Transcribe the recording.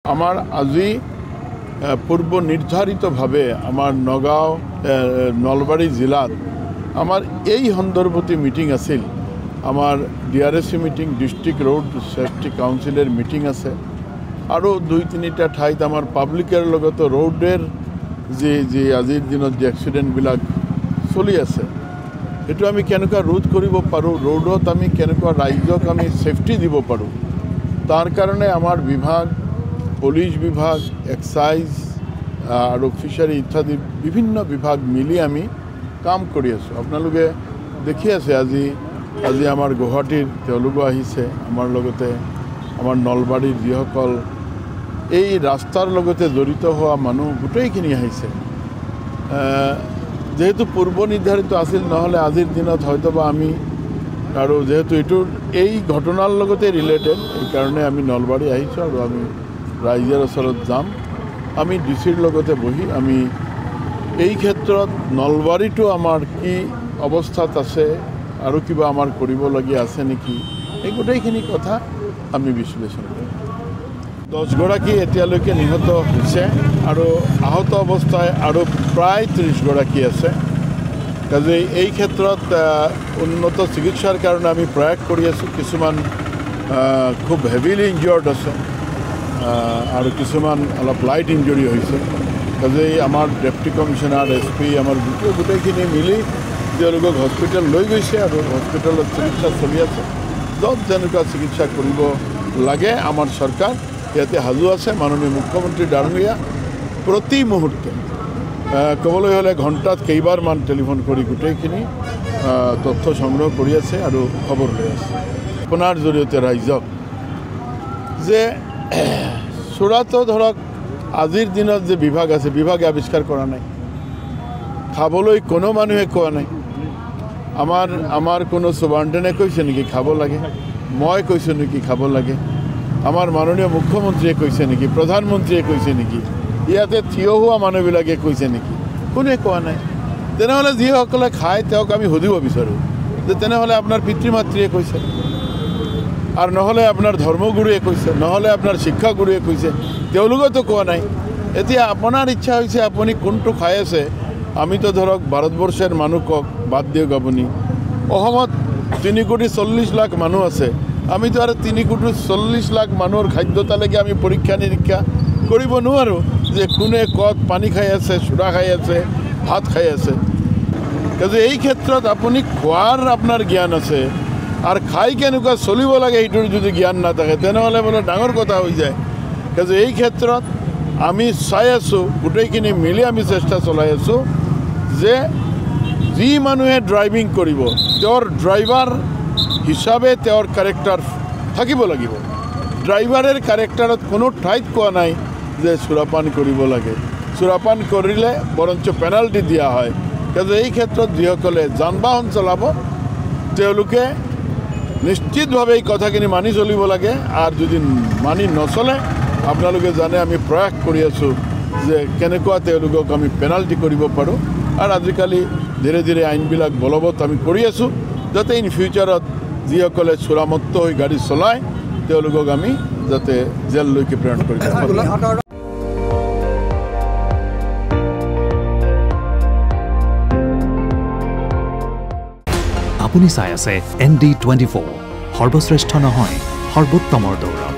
আমাৰ আজি পূৰ্ব নিৰ্ধাৰিতভাবে আমাৰ নগাঁও নলবাৰী জিলাত আমার এই সন্দর্ভতে মিটিং আছিল। আমার ডিআরএসি মিটিং, ডিস্ট্রিক্ট রোড সেফটি কাউন্সিলের মিটিং আছে, আরও 2-3টা ঠাইত আমার পাব্লিকের লগত রোডের যে আজিৰ দিনত যে এক্সিডেণ্টবিলাক চলি আছে সেইটো আমি কেনেকুৱা ৰোধ কৰিব পাৰোঁ, ৰোডত আমি কেনেকুৱা ৰাইজক আমি সেফটি দিব পাৰোঁ, তাৰ কাৰণে আমাৰ বিভাগ, পুলিশ বিভাগ, এক্সাইজ আৰু ফিচাৰী ইত্যাদি বিভিন্ন বিভাগ মিলি আমি কাম কৰি আছোঁ। আপোনালোকে দেখি আছে আজি আমাৰ গুৱাহাটীৰ তেওঁলোকো আহিছে, আমাৰ লগতে আমাৰ নলবাৰীৰ যিসকল এই ৰাস্তাৰ লগতে জড়িত হোৱা মানুহ গোটেইখিনি আহিছে। যেহেতু পূৰ্ব নিৰ্ধাৰিত আছিল, নহলে আজিৰ দিনত হয়তোবা আমি আৰু যেহেতু এই ঘটনাৰ লগতে ৰিলেটেড, এই কাৰণে আমি নলবাৰী আহিছোঁ আৰু আমি ৰাইজৰ ওচৰত যাম। আমি ডিচিৰ লগতে বহি আমি এই ক্ষেত্ৰত নলবাৰীটো আমাৰ কি অৱস্থাত আছে আৰু কিবা আমাৰ কৰিবলগীয়া আছে নেকি, এই গোটেইখিনি কথা আমি বিশ্লেষণ কৰিম। 10 গৰাকী এতিয়ালৈকে নিহত হৈছে আৰু আহত অৱস্থায় আৰু প্ৰায় 30 গৰাকী আছে। কাজেই এই ক্ষেত্ৰত উন্নত চিকিৎসাৰ কাৰণে আমি প্ৰয়াস কৰি আছোঁ। কিছুমান খুব হেভিলি ইনজিয়ৰ্ড আছে আৰু কিছুমান অলপ লাইট ইঞ্জুৰি হৈছে। কাজেই আমাৰ ডেপুটি কমিশ্যনাৰ, SP আমাৰ গোটেইখিনি মিলি তেওঁলোকক হস্পিটেল লৈ গৈছে আৰু হস্পিটেলত চিকিৎসা চলি আছে। য'ত যেনেকুৱা চিকিৎসা কৰিব লাগে আমাৰ চৰকাৰ ইয়াতে সাজু আছে। মাননীয় মুখ্যমন্ত্ৰী ডাঙৰীয়া প্ৰতি মুহূৰ্তে ক'বলৈ হ'লে ঘণ্টাত কেইবাৰমান টেলিফোন কৰি গোটেইখিনি তথ্য সংগ্ৰহ কৰি আছে আৰু খবৰ লৈ আছে। আপোনাৰ জৰিয়তে ৰাইজক যে চোৰাটো ধৰক আজিৰ দিনত যে বিভাগ আছে, বিভাগে আৱিষ্কাৰ কৰা নাই, খাবলৈ কোনো মানুহে কোৱা নাই। আমাৰ কোনো সুবাৰ্ণে কৈছে নেকি খাব লাগে? মই কৈছোঁ নেকি খাব লাগে? আমাৰ মাননীয় মুখ্যমন্ত্ৰীয়ে কৈছে নেকি? প্ৰধানমন্ত্ৰীয়ে কৈছে নেকি? ইয়াতে থিয় হোৱা মানুহবিলাকে কৈছে নেকি? কোনে কোৱা নাই। তেনেহ'লে যিসকলে খায় তেওঁক আমি সুধিব বিচাৰোঁ যে তেনেহ'লে আপোনাৰ পিতৃ মাতৃয়ে কৈছে, আৰু নহ'লে আপোনাৰ ধৰ্মগুৰুৱে কৈছে, নহ'লে আপোনাৰ শিক্ষাগুৰুৱে কৈছে, তেওঁলোকেতো কোৱা নাই। এতিয়া আপোনাৰ ইচ্ছা হৈছে আপুনি কোনটো খাই আছে। আমিতো ধৰক ভাৰতবৰ্ষৰ মানুহক বাদ দিয়ক, আপুনি অসমত 3,40,00,000 মানুহ আছে। আমিতো আৰু 3,40,00,000 মানুহৰ খাদ্য তালিকা আমি পৰীক্ষা নিৰীক্ষা কৰিব নোৱাৰোঁ যে কোনে ক'ত পানী খাই আছে, চুৰা খাই আছে, ভাত খাই আছে। কিন্তু এই ক্ষেত্ৰত আপুনি খোৱাৰ আপোনাৰ জ্ঞান আছে আৰু খাই কেনেকুৱা চলিব লাগে সেইটোৰ যদি জ্ঞান নাথাকে তেনেহ'লে বোলে ডাঙৰ কথা হৈ যায়। কিন্তু এই ক্ষেত্ৰত আমি চাই আছোঁ, গোটেইখিনি মিলি আমি চেষ্টা চলাই আছোঁ যে যি মানুহে ড্ৰাইভিং কৰিব তেওঁৰ ড্ৰাইভাৰ হিচাপে তেওঁৰ কেৰেক্টাৰ থাকিব লাগিব। ড্ৰাইভাৰৰ কেৰেক্টাৰত কোনো ঠাইত কোৱা নাই যে সুৰাপান কৰিব লাগে। সুৰাপান কৰিলে বৰঞ্চ পেনাল্টি দিয়া হয়। কিন্তু এই ক্ষেত্ৰত যিসকলে যান বাহন চলাব তেওঁলোকে নিশ্চিতভাৱে এই কথাখিনি মানি চলিব লাগে। আৰু যদি মানি নচলে আপোনালোকে জানে আমি প্ৰয়াস কৰি আছোঁ যে কেনেকুৱা তেওঁলোকক আমি পেনাল্টি কৰিব পাৰোঁ। আৰু আজিকালি ধীৰে ধীৰে আইনবিলাক বলবৎ আমি কৰি আছোঁ যাতে ইন ফিউচাৰত যিসকলে চোৰামুক্ত হৈ গাড়ী চলায় তেওঁলোকক আমি যাতে জেললৈকে প্ৰেৰণ কৰিব পাৰোঁ। আপুনি চাই আছে ND24, সৰ্বশ্ৰেষ্ঠ নহয় সৰ্বোত্তমৰ দৌৰ।